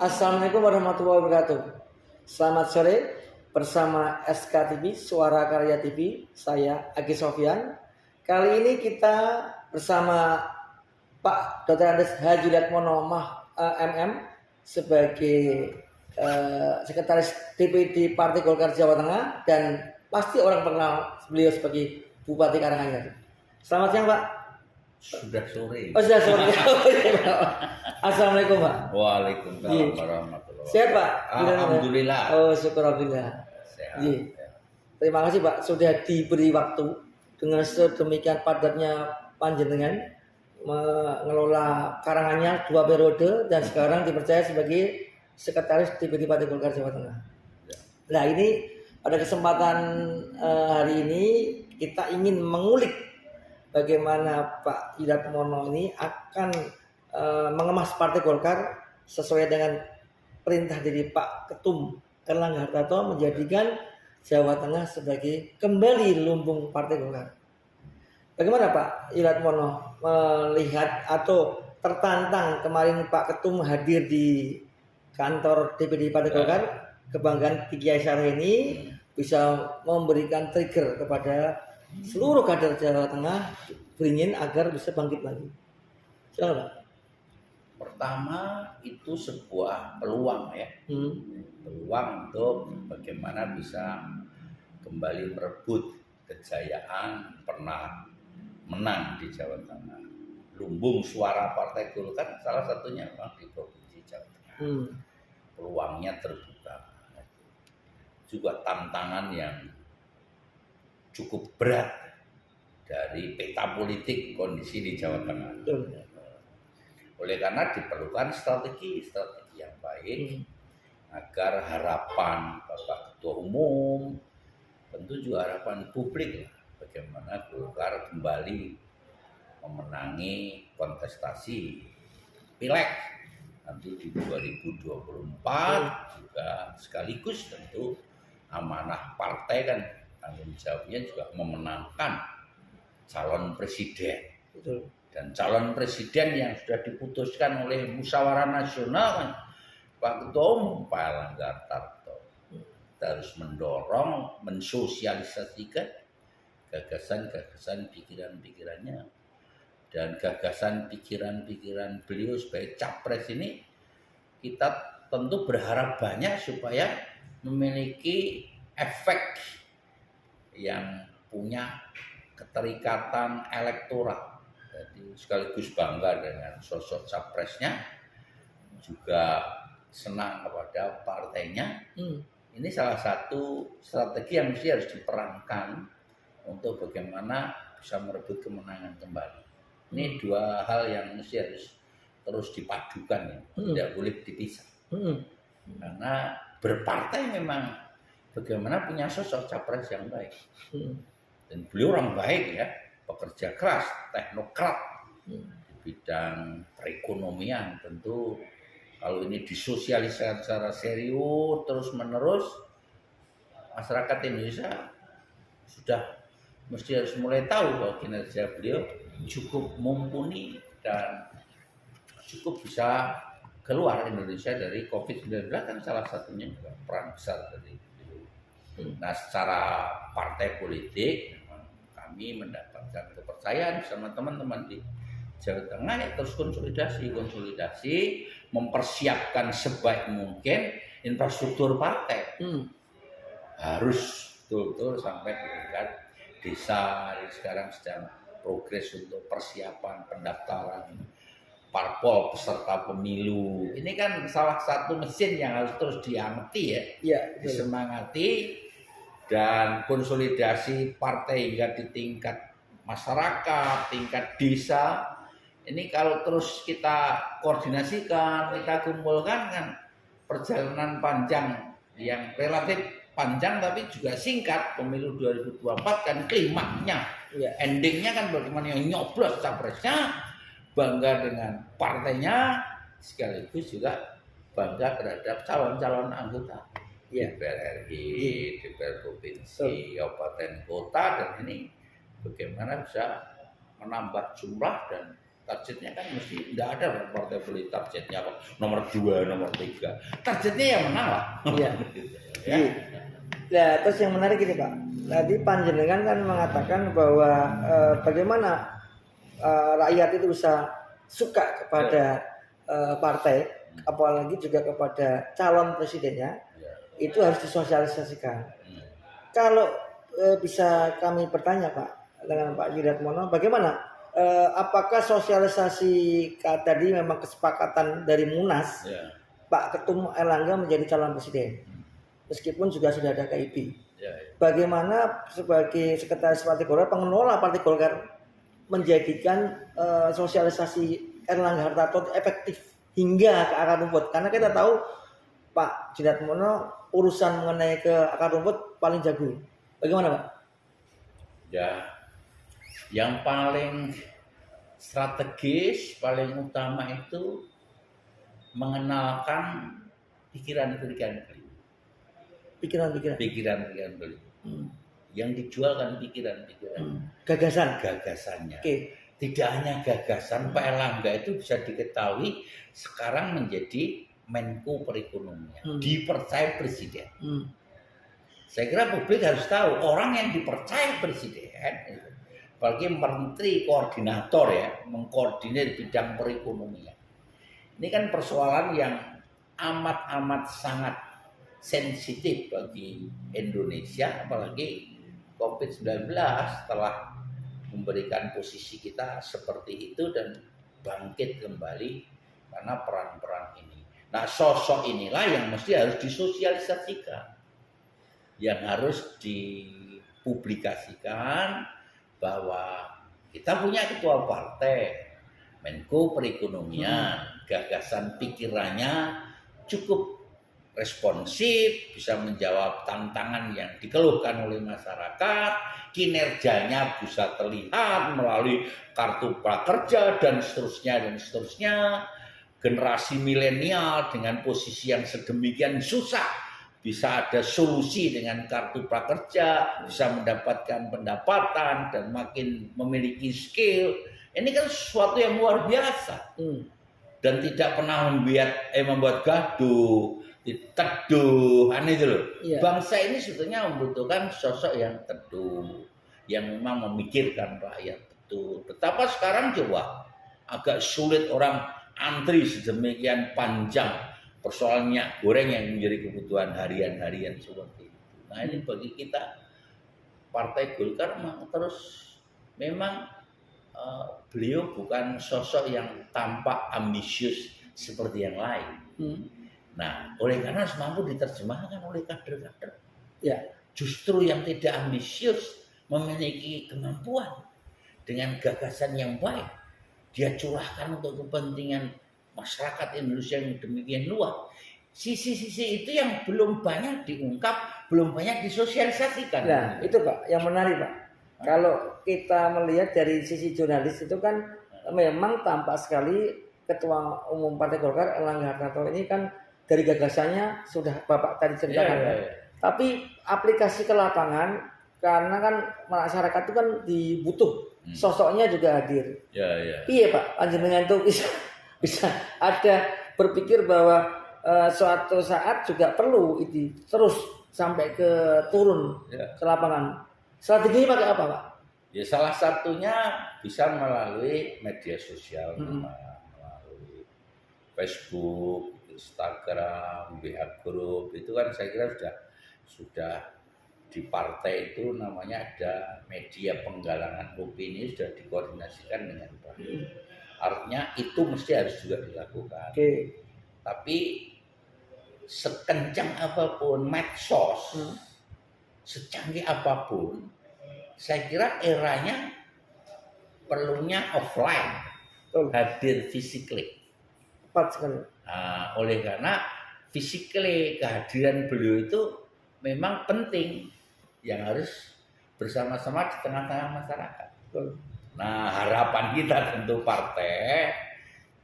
Assalamualaikum warahmatullahi wabarakatuh. Selamat sore bersama SKTV Suara Karya TV. Saya Agi Sofyan. Kali ini kita bersama Pak Dr. Andes Haji Latmono MM sebagai Sekretaris DPD Partai Golkar Jawa Tengah dan pasti orang kenal beliau sebagai Bupati Karanganyar. Selamat siang Pak. Sudah sore. Oh sudah sore. Assalamualaikum Pak. Waalaikumsalam warahmatullahi wabarakatuh. Sehat Pak? Alhamdulillah. Oh syukur alhamdulillah. Sehat. Terima kasih Pak sudah diberi waktu dengan sedemikian padatnya panjenengan mengelola Karanganyar 2 periode dan sekarang dipercaya sebagai Sekretaris DPD Partai Golkar Jawa Tengah. Nah ini pada kesempatan hari ini kita ingin mengulik bagaimana Pak Latmono ini akan mengemas Partai Golkar sesuai dengan perintah dari Pak Ketum Erlangga Hartarto menjadikan Jawa Tengah sebagai kembali lumbung Partai Golkar. Bagaimana Pak Latmono melihat atau tertantang kemarin Pak Ketum hadir di kantor DPD Partai Golkar, kebanggaan Kiai Sareh ini bisa memberikan trigger kepada seluruh kader Jawa Tengah beringin agar bisa bangkit lagi. Silakan Pak. Pertama itu sebuah peluang ya. Peluang untuk bagaimana bisa kembali merebut kejayaan pernah menang di Jawa Tengah. Lumbung suara Partai Golkar salah satunya memang di Provinsi Jawa Tengah. Peluangnya terbuka. Juga tantangan yang cukup berat dari peta politik kondisi di Jawa Tengah. Oleh karena diperlukan strategi yang baik agar harapan Bapak Ketua Umum, tentu juga harapan publik bagaimana Golkar kembali memenangi kontestasi Pileg nanti di 2024 juga sekaligus tentu amanah partai kan tanggung jawabnya juga memenangkan calon presiden. Betul. Dan calon presiden yang sudah diputuskan oleh musyawarah nasional kan Pak Ketua Umum Pak Erlangga Hartarto. Kita harus mendorong, mensosialisasikan gagasan-gagasan pikiran-pikirannya dan gagasan pikiran-pikiran beliau sebagai capres ini kita tentu berharap banyak supaya memiliki efek yang punya keterikatan elektoral. Jadi sekaligus bangga dengan sosok capresnya, juga senang kepada partainya. Ini salah satu strategi yang mesti harus diperankan untuk bagaimana bisa merebut kemenangan kembali. Ini dua hal yang mesti harus terus dipadukan ya, tidak boleh dipisah. Karena berpartai memang bagaimana punya sosok capres yang baik. Dan beliau orang baik ya, pekerja keras, teknokrat di bidang perekonomian. Tentu kalau ini disosialisasikan secara serius terus menerus, masyarakat Indonesia sudah mesti harus mulai tahu bahwa kinerja beliau cukup mumpuni dan cukup bisa keluar Indonesia dari COVID-19 kan salah satunya juga peran besar dari beliau. Nah secara partai politik kami mendapatkan kepercayaan sama teman-teman di Jawa Tengah ya terus konsolidasi, mempersiapkan sebaik mungkin infrastruktur partai. Harus betul-betul sampai di tingkat desa. Sekarang sedang progres untuk persiapan pendaftaran parpol peserta pemilu. Ini kan salah satu mesin yang harus terus diamati ya, disemangati. Dan konsolidasi partai hingga di tingkat masyarakat, tingkat desa. Ini kalau terus kita koordinasikan, kita kumpulkan kan perjalanan panjang yang relatif panjang tapi juga singkat. Pemilu 2024 kan klimaknya, endingnya kan bagaimana yang nyoblos capresnya, bangga dengan partainya, sekaligus juga bangga terhadap calon-calon anggota. DPR RI, DPR provinsi, kabupaten kota, dan ini bagaimana bisa menambah jumlah dan Targetnya kan mesti tidak ada lah partai politik targetnya kok nomor 2, nomor 3. Targetnya yang menang lah. Iya. Ya. Nah, terus yang menarik ini Pak, tadi panjenengan kan mengatakan bahwa bagaimana rakyat itu bisa suka kepada partai, apalagi juga kepada calon presidennya, itu harus disosialisasikan. Kalau bisa kami bertanya Pak dengan Pak Yudatmono, bagaimana? Apakah sosialisasi tadi memang kesepakatan dari Munas Pak Ketum Erlangga menjadi calon presiden, meskipun juga sudah ada KIP. Bagaimana sebagai sekretaris Partai Golkar, pengelola Partai Golkar menjadikan sosialisasi Erlangga Hartarto efektif hingga ke akar rumput? Karena kita tahu Pak Yudatmono urusan mengenai ke akar rumput paling jago. Bagaimana Pak? Ya, yang paling strategis, paling utama itu mengenalkan pikiran-pikiran beliau. Pikiran-pikiran beliau. Yang dijual kan pikiran-pikiran. Gagasannya. Tidak hanya gagasan, Pak Erlangga itu bisa diketahui sekarang menjadi Menko Perekonomian, dipercaya presiden. Saya kira publik harus tahu orang yang dipercaya presiden, apalagi menteri koordinator ya, mengkoordinir bidang perekonomian. Ini kan persoalan yang amat sangat sensitif bagi Indonesia, apalagi COVID-19 telah memberikan posisi kita seperti itu dan bangkit kembali karena perang ini. Nah, sosok inilah yang mesti harus disosialisasikan, yang harus dipublikasikan bahwa kita punya ketua partai, Menko Perekonomian, gagasan pikirannya cukup responsif, bisa menjawab tantangan yang dikeluhkan oleh masyarakat, kinerjanya bisa terlihat melalui kartu prakerja dan seterusnya. Generasi milenial dengan posisi yang sedemikian susah bisa ada solusi dengan kartu prakerja, bisa mendapatkan pendapatan dan makin memiliki skill. Ini kan sesuatu yang luar biasa dan tidak pernah membuat gaduh, teduh, aneh itu loh. Bangsa ini sebetulnya membutuhkan sosok yang teduh, yang memang memikirkan rakyat betul. Betapa sekarang coba agak sulit orang antri sedemikian panjang persoalan minyak goreng yang menjadi kebutuhan harian seperti itu. Nah, ini bagi kita Partai Golkar memang beliau bukan sosok yang tampak ambisius seperti yang lain. Nah, oleh karena harus mampu diterjemahkan oleh kader-kader. Ya, justru yang tidak ambisius memiliki kemampuan dengan gagasan yang baik, dia curahkan untuk kepentingan masyarakat Indonesia yang demikian luas. Sisi-sisi itu yang belum banyak diungkap, belum banyak disosialisasikan. Nah, itu Pak, yang menarik Pak. Kalau kita melihat dari sisi jurnalis itu kan memang tampak sekali Ketua Umum Partai Golkar Erlangga Hartarto ini kan dari gagasannya sudah Bapak tadi ceritakan ya. Tapi aplikasi ke lapangan, karena kan masyarakat itu kan dibutuh, sosoknya juga hadir. Iya Pak, panjenengan itu bisa ada berpikir bahwa suatu saat juga perlu itu terus sampai ke turun ke lapangan. Strateginya pakai apa Pak? Ya salah satunya bisa melalui media sosial, melalui Facebook, Instagram, WA Group, itu kan saya kira sudah di partai itu namanya ada media penggalangan opini, sudah dikoordinasikan dengan baik. Artinya itu mesti harus juga dilakukan. Tapi sekencang apapun medsos, secanggih apapun, saya kira eranya perlunya offline, hadir physically. Tepat sekali. Nah, oleh karena physically kehadiran beliau itu memang penting, yang harus bersama-sama di tengah-tengah masyarakat. Nah, harapan kita tentu partai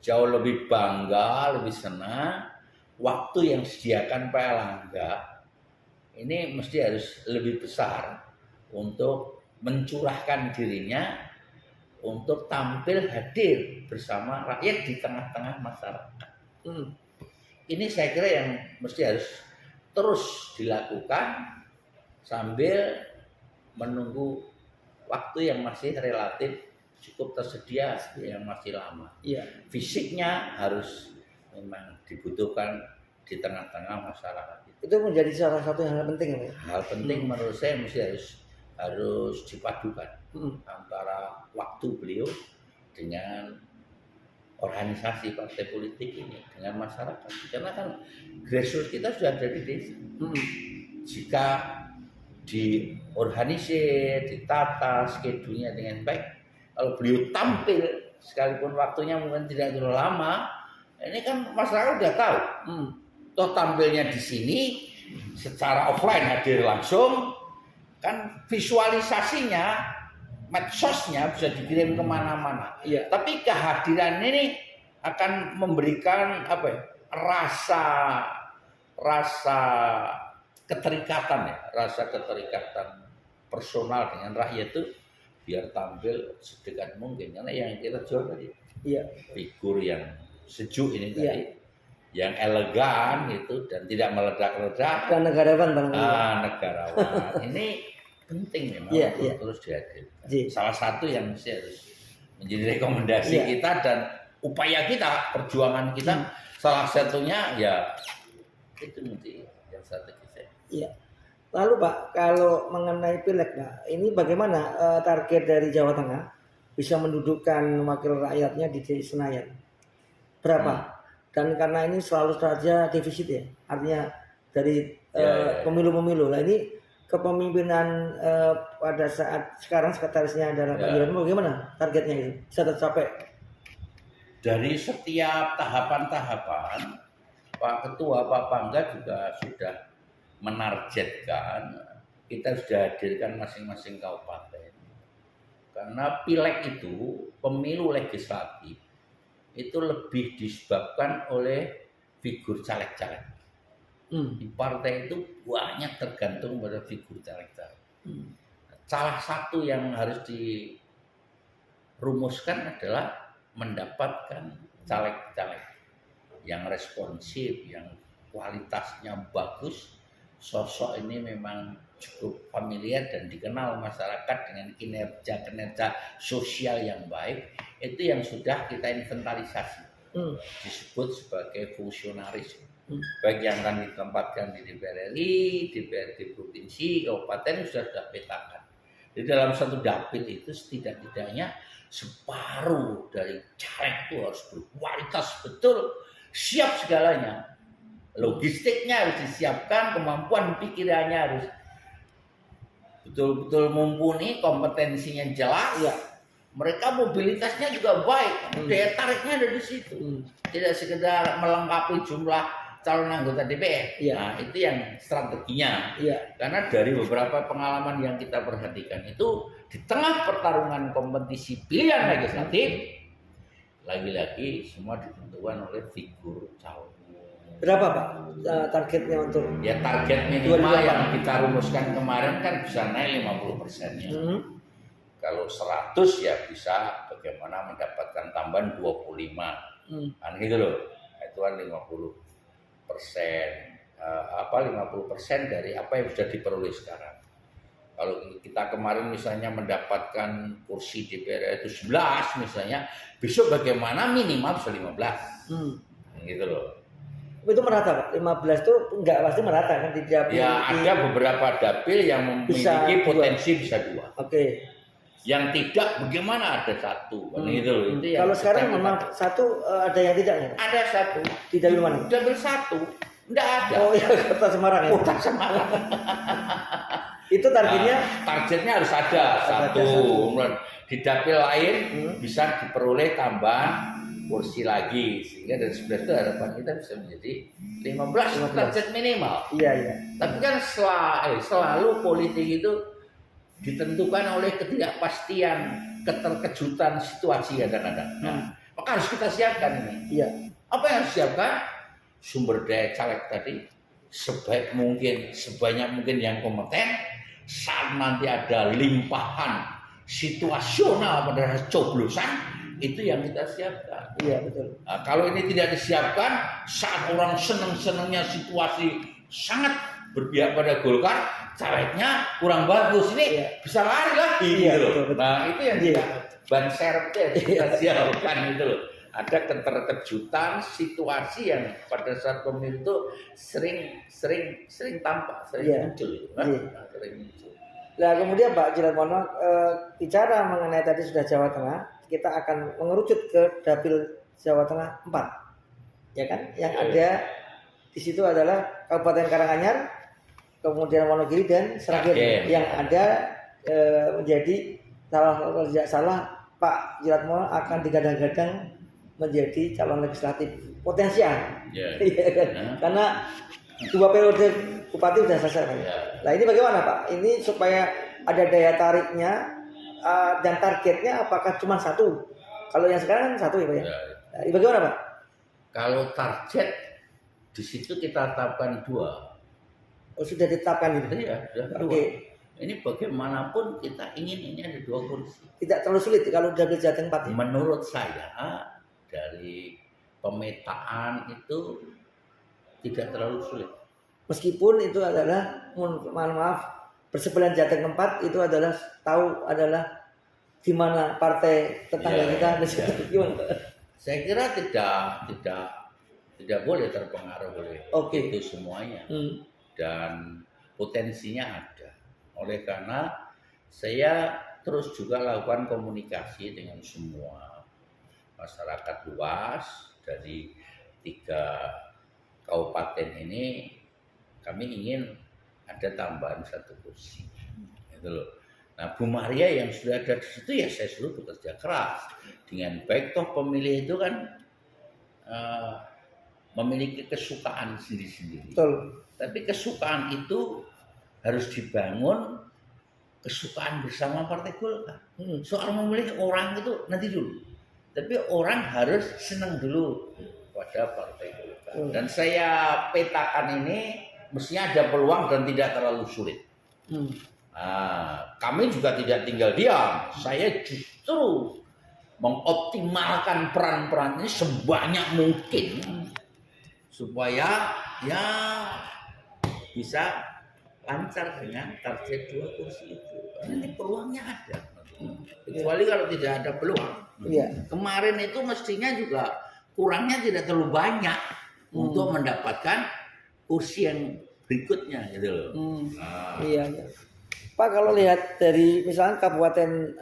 jauh lebih bangga, lebih senang waktu yang disediakan Pak Erlangga ini mesti harus lebih besar untuk mencurahkan dirinya untuk tampil hadir bersama rakyat di tengah-tengah masyarakat. Ini saya kira yang mesti harus terus dilakukan sambil menunggu waktu yang masih relatif cukup tersedia, yang masih lama. Iya. Fisiknya harus memang dibutuhkan di tengah-tengah masyarakat. Itu menjadi salah satu hal penting ya. Hal penting menurut saya mesti harus dipadukan antara waktu beliau dengan organisasi partai politik ini dengan masyarakat. Karena kan grassroots kita sudah ada di desa. Jika diorganisir, ditata skedulnya dengan baik, kalau beliau tampil sekalipun waktunya mungkin tidak terlalu lama, ini kan masyarakat sudah tahu. Toh tampilnya di sini secara offline hadir langsung, kan visualisasinya, medsosnya bisa dikirim kemana-mana. Iya. Tapi kehadiran ini akan memberikan apa ya, rasa keterikatan ya, rasa keterikatan personal dengan rakyat itu biar tampil sedekat mungkin. Karena yang kita jual tadi, iya, figur yang sejuk ini tadi, iya, yang elegan gitu dan tidak meledak-ledak. dan negarawan Bang. Negarawan ini penting memang Iya, untuk iya. terus dihadirkan. Iya. Salah satu yang mesti harus menjadi rekomendasi Iya. kita dan upaya kita, perjuangan kita, salah satunya ya itu mesti yang strategis. Iya. Lalu Pak, kalau mengenai pileg Pak, ini bagaimana target dari Jawa Tengah bisa mendudukkan wakil rakyatnya di Senayan? Berapa? Dan karena ini selalu saja defisit ya, artinya dari pemilu-pemilu. Nah ini kepemimpinan pada saat sekarang sekretarisnya adalah Pak Yuran, bagaimana targetnya itu bisa tercapai? Dari setiap tahapan-tahapan, Pak Ketua, Pak Pangga juga sudah menargetkan kita sudah hadirkan masing-masing kabupaten. Karena pileg itu, pemilu legislatif, itu lebih disebabkan oleh figur caleg-caleg. Di partai itu banyak tergantung pada figur caleg-caleg. Salah satu yang harus dirumuskan adalah mendapatkan caleg-caleg yang responsif, yang kualitasnya bagus. Sosok ini memang cukup familiar dan dikenal masyarakat dengan kinerja sosial yang baik. Itu yang sudah kita inventarisasi, disebut sebagai fungsionaris. Baik yang akan ditempatkan di DPR RI, DPRD provinsi, kabupaten sudah petakan. Di dalam satu dapil itu setidak-tidaknya separuh dari caleg itu harus berkualitas betul, siap segalanya. Logistiknya harus disiapkan, kemampuan pikirannya harus betul-betul mumpuni, kompetensinya jelas. Ya. Mereka mobilitasnya juga baik, daya tariknya ada di situ. Tidak sekedar melengkapi jumlah calon anggota DPR. Ya. Nah, itu yang strateginya. Ya. Karena dari beberapa pengalaman yang kita perhatikan itu di tengah pertarungan kompetisi pilihan legislatif, lagi-lagi semua ditentukan oleh figur calon. Berapa Pak targetnya untuk? Ya target minimal yang kita rumuskan kemarin kan bisa naik 50%-nya. Kalau 100 ya bisa bagaimana mendapatkan tambahan 25. Kan gitu loh. Itu kan 50% dari apa yang sudah diperoleh sekarang. Kalau kita kemarin misalnya mendapatkan kursi DPR itu 11 misalnya, besok bagaimana minimal bisa 15. Gitu loh. Itu merata Pak, 15 itu enggak pasti merata kan di dapil. Ya ada beberapa dapil yang memiliki potensi bisa 2. Oke. Yang tidak bagaimana ada 1 kan gitu loh. Itu kalau sekarang memang 1 ada yang tidak ya? Ada 1. Di dapil mana? Dapil 1. Enggak ada. Oh ya, Kota Semarang ya. Kota Semarang. Itu targetnya? Targetnya harus ada 1. Di dapil lain bisa diperoleh tambahan kursi lagi sehingga dari 11 itu harapan kita bisa menjadi 15 target minimal. Iya iya. Tapi kan selalu politik itu ditentukan oleh ketidakpastian, keterkejutan situasi kadang-kadang. Nah, maka harus kita siapkan ini. Iya. Apa yang harus siapkan? Sumber daya caleg tadi sebaik mungkin, sebanyak mungkin yang kompeten. Saat nanti ada limpahan situasional pada saat coblosan itu yang kita siapkan. Iya betul. Nah, kalau ini tidak disiapkan, saat orang seneng-senengnya situasi sangat berpihak pada Golkar, calegnya kurang bagus, ini bisa lari lagi Iya, gitu loh. betul, betul. Nah itu yang kita ban serepnya kita siapkan itu loh. Ada keterkejutan situasi yang pada saat pemilu itu sering tampak, sering muncul gitu, kan? Sering muncul. Nah kemudian Pak Jilatmono bicara mengenai tadi sudah Jawa Tengah, kita akan mengerucut ke dapil Jawa Tengah 4, ya kan? Yang ada di situ adalah Kabupaten Karanganyar, kemudian Wonogiri dan Sragen yang ada menjadi kalau tidak salah Pak Jilatmono akan digadang-gadang menjadi calon legislatif potensial, karena 2 periode bupati sudah selesai. Nah ini bagaimana Pak? Ini supaya ada daya tariknya dan targetnya apakah cuma 1? Kalau yang sekarang kan 1 ya Pak ya? Nah, bagaimana Pak? Kalau target di situ kita tetapkan 2. Oh sudah ditetapkan itu? Iya, sudah 2. Oke. Ini bagaimanapun kita ingin ini ada 2 kursi. Tidak terlalu sulit kalau dapil Jateng 4 ya? Menurut saya dari pemetaan itu tidak terlalu sulit. Meskipun itu adalah, mohon maaf, persebelahan Jateng 4 itu adalah adalah di mana partai tetangga kita. Saya kira tidak boleh terpengaruh oleh itu semuanya. Dan potensinya ada. Oleh karena saya terus juga lakukan komunikasi dengan semua masyarakat luas dari 3 kabupaten ini. Kami ingin ada tambahan 1 kursi, gitu loh. Nah, Bu Maria yang sudah ada di situ ya saya suruh bekerja keras dengan baik. Toh pemilih itu kan memiliki kesukaan sendiri-sendiri. Tapi kesukaan itu harus dibangun kesukaan bersama Partai Golkar. Soal memilih orang itu nanti dulu. Tapi orang harus senang dulu pada Partai Golkar. Dan saya petakan ini mestinya ada peluang dan tidak terlalu sulit. Nah, kami juga tidak tinggal diam. Saya justru mengoptimalkan peran-peran ini sebanyak mungkin supaya ya bisa lancar dengan target 2 kursi itu. Ini peluangnya ada. Kecuali kalau tidak ada peluang. Kemarin itu mestinya juga kurangnya tidak terlalu banyak untuk mendapatkan kursi yang berikutnya gitu loh. Iya. Pak kalau lihat dari misalnya kabupaten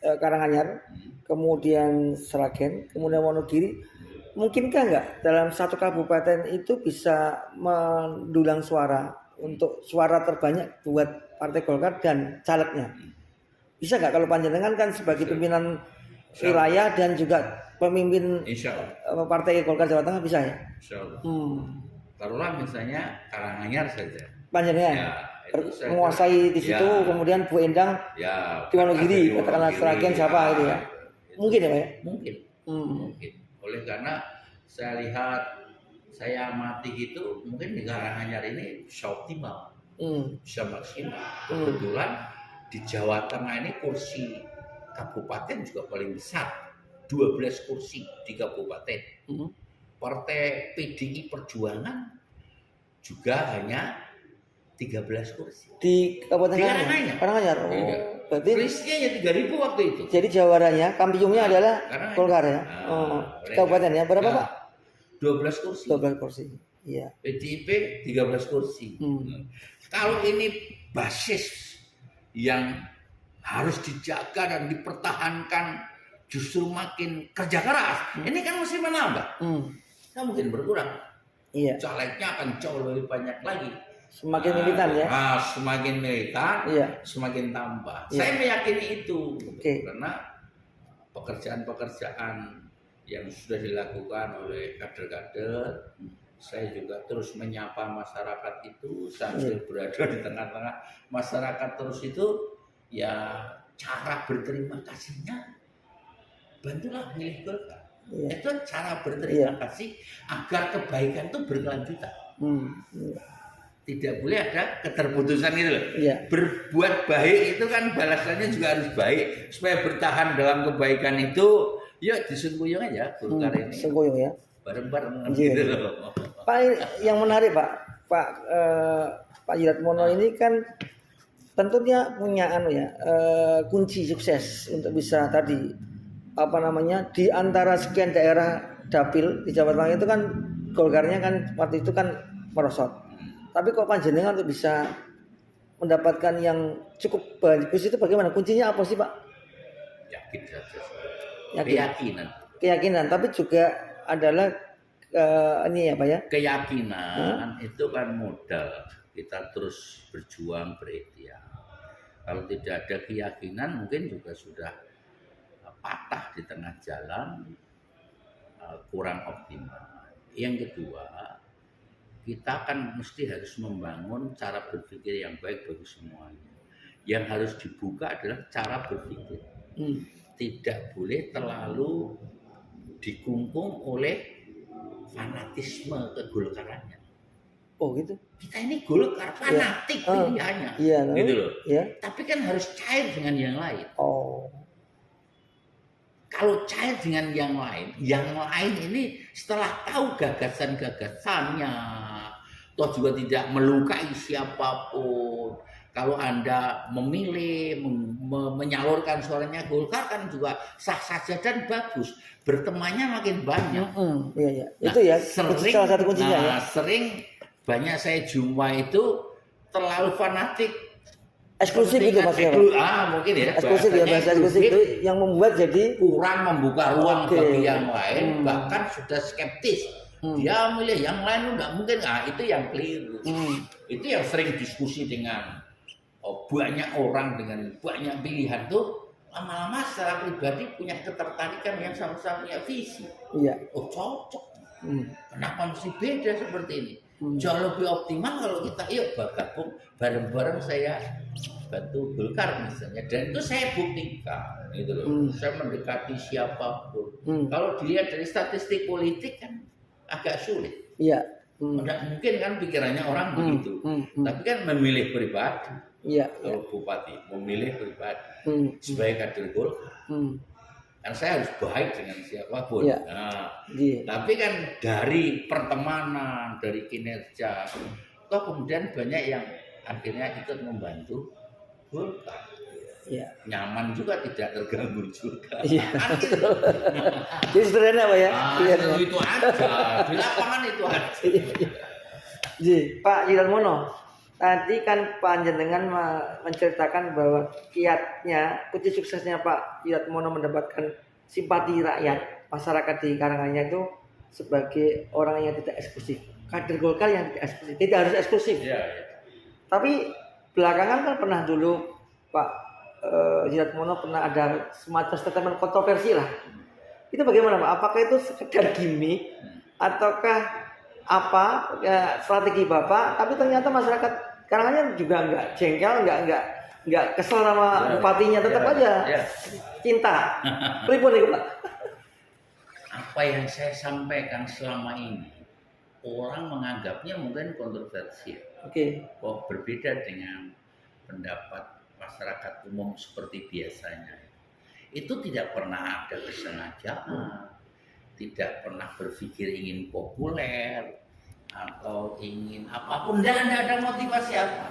Karanganyar, kemudian Sragen, kemudian Wonogiri, mungkinkah nggak dalam 1 kabupaten itu bisa mendulang suara untuk suara terbanyak buat Partai Golkar dan calegnya? Bisa nggak kalau panjenengan kan sebagai pimpinan wilayah dan juga pemimpin Partai Golkar Jawa Tengah bisa ya? Insya Allah. Taruhlah misalnya Karanganyar saja. Panjenengan menguasai di situ, kemudian Bu Endang di Wonogiri, katakanlah Sragen siapa gitu ya? Mungkin ya Pak ya? Mungkin. Oleh karena saya lihat, saya amati gitu, mungkin di Karanganyar ini bisa optimal, bisa maksimal. Kebetulan di Jawa Tengah ini kursi kabupaten juga paling besar, 12 kursi di kabupaten. Partai PDI Perjuangan juga hanya 13 kursi di Kabupaten Karanganyar. Berarti listnya ya 3.000 waktu itu. Jadi jawarannya, kampiyungnya adalah Golkar ya. Kabupaten ya berapa Pak? 12 kursi. 12 kursi. Iya. PDIP 13 kursi. Kalau ini basis yang harus dijaga dan dipertahankan, justru makin kerja keras. Ini kan mesti menambah. Nggak mungkin berkurang. Iya. Calegnya akan jauh lebih banyak lagi. Semakin militan ya. Semakin militan, semakin tambah. Saya meyakini itu. Karena pekerjaan-pekerjaan yang sudah dilakukan oleh kader-kader, saya juga terus menyapa masyarakat itu sambil berada di tengah-tengah masyarakat terus itu, ya cara berterima kasihnya bantulah milih Golkar. Itu cara berterima kasih agar kebaikan itu berkelanjutan. tidak boleh ada keterputusan gitu loh. Iya. Berbuat baik itu kan balasannya juga harus baik. Supaya bertahan dalam kebaikan itu, yuk disungkuyung aja Golkar ini. Sengkuyung ya. Bareng-bareng Iya. gitu loh. Pak, yang menarik Pak Yudhatmono ini kan tentunya punya kunci sukses untuk bisa tadi di antara sekian daerah dapil di Jawa Tengah itu kan Golkarnya kan waktu itu kan merosot. Tapi kok panjenengan untuk bisa mendapatkan yang cukup bagus itu bagaimana? Kuncinya apa sih Pak? Yakin saja. Yakin. Keyakinan, tapi juga adalah ini ya Pak ya. Keyakinan itu kan modal. Kita terus berjuang berikhtiar. Kalau tidak ada keyakinan mungkin juga sudah patah di tengah jalan, kurang optimal. Yang kedua, kita kan mesti harus membangun cara berpikir yang baik bagi semuanya. Yang harus dibuka adalah cara berpikir. Tidak boleh terlalu dikungkung oleh fanatisme kegolkarannya. Oh gitu. Kita ini Golkar fanatik pilihannya, iya, gitu loh. Iya. Tapi kan harus cair dengan yang lain. Oh. Kalau cair dengan yang lain ini setelah tahu gagasan-gagasannya, toh juga tidak melukai siapapun. Kalau Anda memilih, menyalurkan suaranya Golkar kan juga sah-sah saja dan bagus. Bertemannya makin banyak. Iya. Nah, itu ya sering, salah satu kuncinya ya. Sering banyak saya jumpa itu terlalu fanatik. Eksklusif itu maksudnya. Mungkin ya. Eksklusif ya, bahasa eksklusif itu yang membuat jadi kurang membuka ruang bagi yang lain, bahkan sudah skeptis. Dia milih yang lain enggak mungkin. Itu yang keliru. Itu yang sering diskusi dengan banyak orang dengan banyak pilihan tuh lama-lama secara pribadi punya ketertarikan yang sama-sama punya visi. Iya. Oh cocok. Kenapa mesti beda seperti ini? Jauh lebih optimal kalau kita yuk bergabung bareng-bareng, saya bantu Golkar misalnya, dan itu saya buktikan gitu loh. Saya mendekati siapapun. Kalau dilihat dari statistik politik kan agak sulit. Iya. Tidak mungkin kan pikirannya orang begitu. Tapi kan memilih pribadi. Iya. Kalau bupati memilih pribadi sebagai kader Golkar. Kan saya harus baik dengan siapapun. Ya. Nah, Iya. tapi kan dari pertemanan, dari kinerja, toh kemudian banyak yang akhirnya ikut membantu Golkar. Iya. Nyaman juga, tidak terganggu juga. Iya. Kan gitu. Jadi sederhana Pak ya. Itu aja. Di lapangan itu aja. Jadi Pak Yudhatmono, tadi kan panjenengan menceritakan bahwa kiatnya, kunci suksesnya Pak Yudhatmono mendapatkan simpati rakyat masyarakat di Karanganyar itu sebagai orang yang tidak eksklusif, kader Golkar yang tidak eksklusif, tidak harus eksklusif. Iya. Tapi belakangan kan pernah dulu Pak Yudhatmono pernah ada semacam statement kontroversi lah. Itu bagaimana Pak? Apakah itu sekedar gimmick ataukah apa strategi Bapak? Tapi ternyata masyarakat Karanganyar juga nggak jengkel, nggak kesel sama bupatinya, tetap aja cinta. Pripun itu Pak? Apa yang saya sampaikan selama ini orang menganggapnya mungkin kontroversial. Oke. Kok berbeda dengan pendapat masyarakat umum seperti biasanya. Itu tidak pernah ada kesengajaan, tidak pernah berpikir ingin populer atau ingin apapun, dan tidak ada motivasi apa.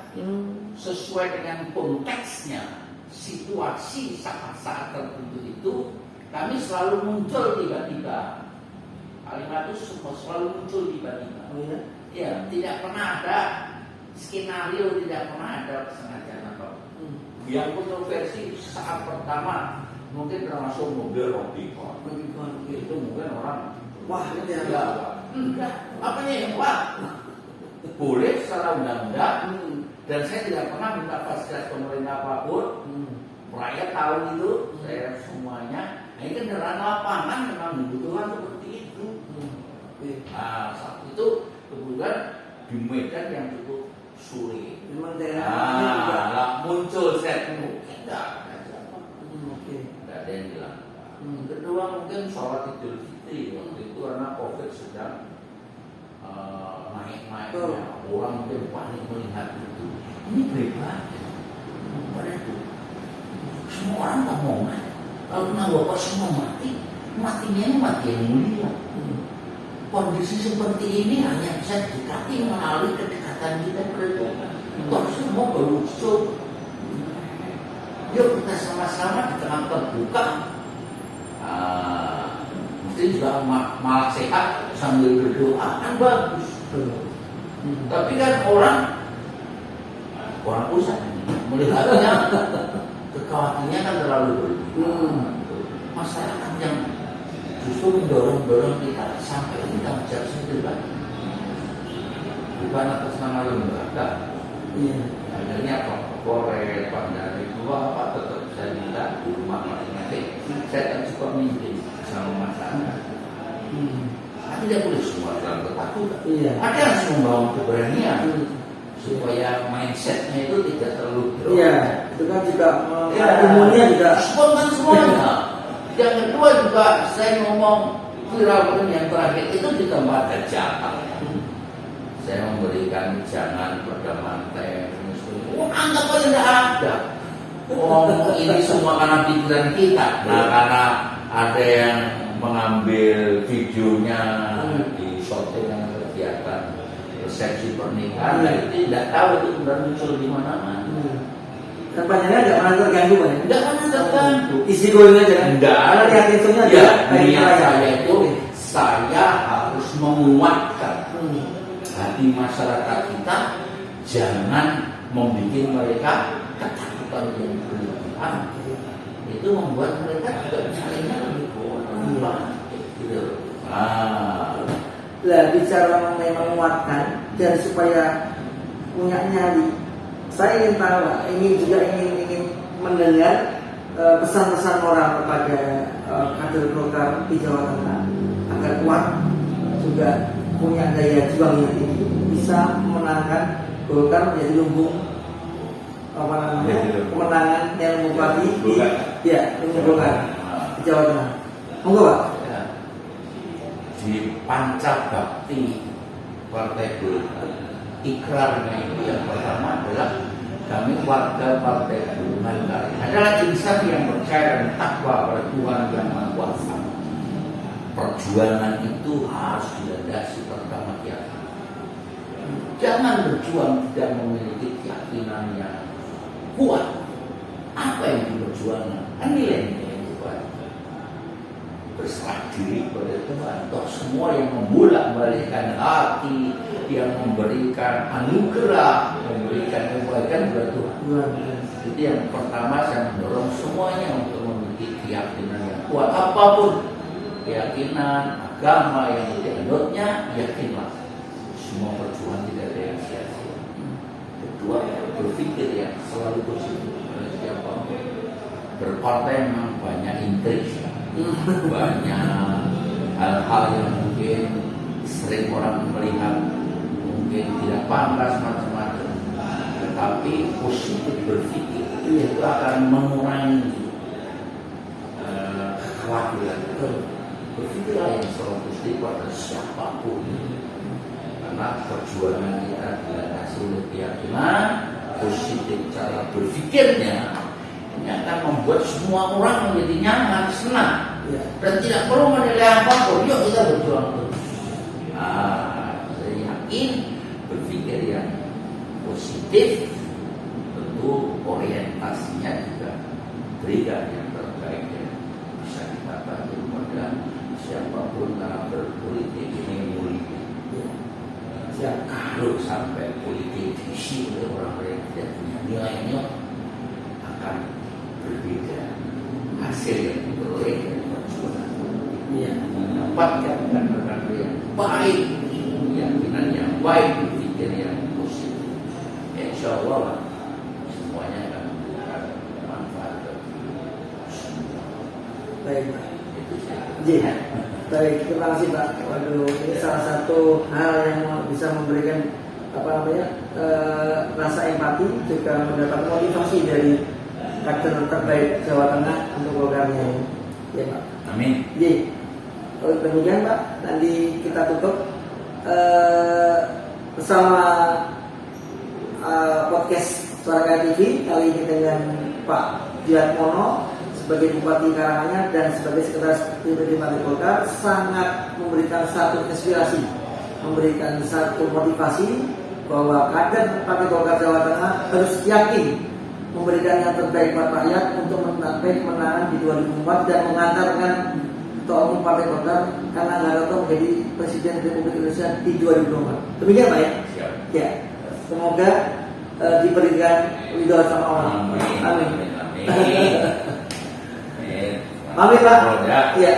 Sesuai dengan konteksnya, situasi saat-saat tertentu itu, kami selalu muncul tiba-tiba. Kalimat itu selalu muncul tiba-tiba. Ya, tidak pernah ada skenario, tidak pernah ada kesengajaan apapun. Yang kontroversi saat pertama mungkin termasuk mobil Rubicon. Itu mungkin orang wah ini ya enggak apanya ya wah boleh secara undang-undang, dan saya tidak pernah minta fasilitas pemerintah apapun. Rakyat tahu itu, saya semuanya. Nah, ini kendaraan lapangan memang membutuhkan seperti itu. Nah, saat itu kemudian di Medan yang cukup sulit. Memang daerah muncul set tidak ada yang bilang. Kedua mungkin sholat Idul Fitri waktu itu karena COVID sedang naik-naiknya orang mungkin paling melihat itu ini pribadi. Pada itu semua orang tak mau mati. Kalau Bapak semua mati, matinya ini mati yang mulia. Kondisi seperti ini hanya bisa didekati melalui kedekatan kita berdua. Toh semua berusul. Yuk kita sama-sama di tengah terbuka. Mesti juga malah sehat sambil berdoa kan bagus. Tapi kan orang pusat melihatnya kekhawatirannya kan terlalu berlebihan. Masyarakat yang justru mendorong kita sampai kita bicara sendiri, bukan atas nama lembaga. Akhirnya korek pandang itu apa tetap saya minta di rumah masing-masing. Saya kan suka mimpi sama masyarakat. Tidak boleh semua dalam ketakutan. Ada yang harus membangun keberanian supaya mindsetnya itu tidak terlalu drop. Itu kan juga ilmunya juga spontan semuanya. Yang kedua juga saya ngomong viral yang terakhir itu di tempat kejahatan. Saya memberikan jangan pada manten. Anggap aja tidak ada. Ini semua karena pikiran kita. Nah karena ada yang mengambil videonya di shooting kegiatan resepsi pernikahan, itu tidak tahu itu sudah muncul di mana-mana. Tempatnya nggak pernah terganggu kan? Tidak pernah terganggu. Isi goalnya aja kan? Enggak. Karena yakinnya niat saya itu saya harus menguatkan hati masyarakat kita, jangan membuat mereka ketakutan yang berlebihan. Itu membuat mereka juga nyalinya lebih kuat. Gitu. Lah bicara mengenai menguatkan dan supaya punya nyali, saya ingin tahu, ingin mendengar pesan-pesan moral kepada kader Golkar di Jawa Tengah agar kuat, juga punya daya juang yang tinggi, bisa memenangkan Golkar menjadi lumbung kemenangan yang memupati lumbung Golkar di Jawa Tengah. Monggo Pak. Di Pancabakti Partai Golkar, ikrarnya itu yang pertama adalah kami warga Partai Golkar adalah insan yang percaya dan takwa pada Tuhan Yang Maha Kuasa. Perjuangan itu harus dilandasi pertama keyakinan. Jangan berjuang tidak memiliki keyakinan yang kuat. Apa yang diperjuangkan? Nilai-nilai yang kuat. Berserah diri pada Tuhan. Toh semua yang membolak-balikkan hati, yang memberikan anugerah, memberikan kebaikan kepada Tuhan. Jadi yang pertama saya mendorong semuanya untuk memiliki keyakinan yang kuat. Apapun keyakinan, agama yang dianutnya, yakinlah semua perjuangan tidak ada yang sia-sia. Kedua, berpikir yang selalu positif. Siapapun berpartai memang banyak intrik, banyak hal-hal yang mungkin sering orang melihat mungkin tidak pantas macam-macam, tetapi positif berpikir itu akan mengurangi kekhawatiran. Berpikirlah yang selalu positif pada siapapun, karena perjuangan kita dilandasi oleh keyakinan positif. Cara berpikirnya ini akan membuat semua orang menjadi nyaman, senang, dan tidak perlu menilai apapun. Yuk kita berjuang terus. Saya yakin berpikir yang positif, tentu orientasinya juga berikan yang terbaik yang bisa kita bantu pada siapapun dalam berpolitik ini mulia. Kalau sampai politik diisi oleh orang-orang yang tidak punya nilai-nilai, akan berbeda hasil yang diperoleh dari perjuangan. Mendapatkan kader-kader yang baik, keyakinan yang baik, berpikir yang positif. Insya Allah semuanya akan memberikan manfaat bagi semua. Baik Pak. Baik, terima kasih Pak. Waduh, ini salah satu hal yang bisa memberikan rasa empati, juga mendapat motivasi dari kader terbaik Jawa Tengah untuk Golkarnya. Ya Pak. Amin. Jadi, demikian Pak. Nanti kita tutup bersama podcast Suara TV kali ini dengan Pak Diatmono sebagai Bupati Karanganyar dan sebagai Sekretaris DPD Partai Golkar sangat memberikan satu inspirasi, memberikan satu motivasi bahwa kader Partai Golkar Jawa Tengah harus yakin memberikan yang terbaik buat rakyat untuk mencapai kemenangan di 2004 dan mengantarkan Ketua Umum Partai Golkar karena Harto menjadi Presiden Republik Indonesia di 2024. Demikian Pak ya? Siap. Ya. Semoga diberikan ridho sama Allah. Amin. Amin. Pamit Pak. Ya. Ya.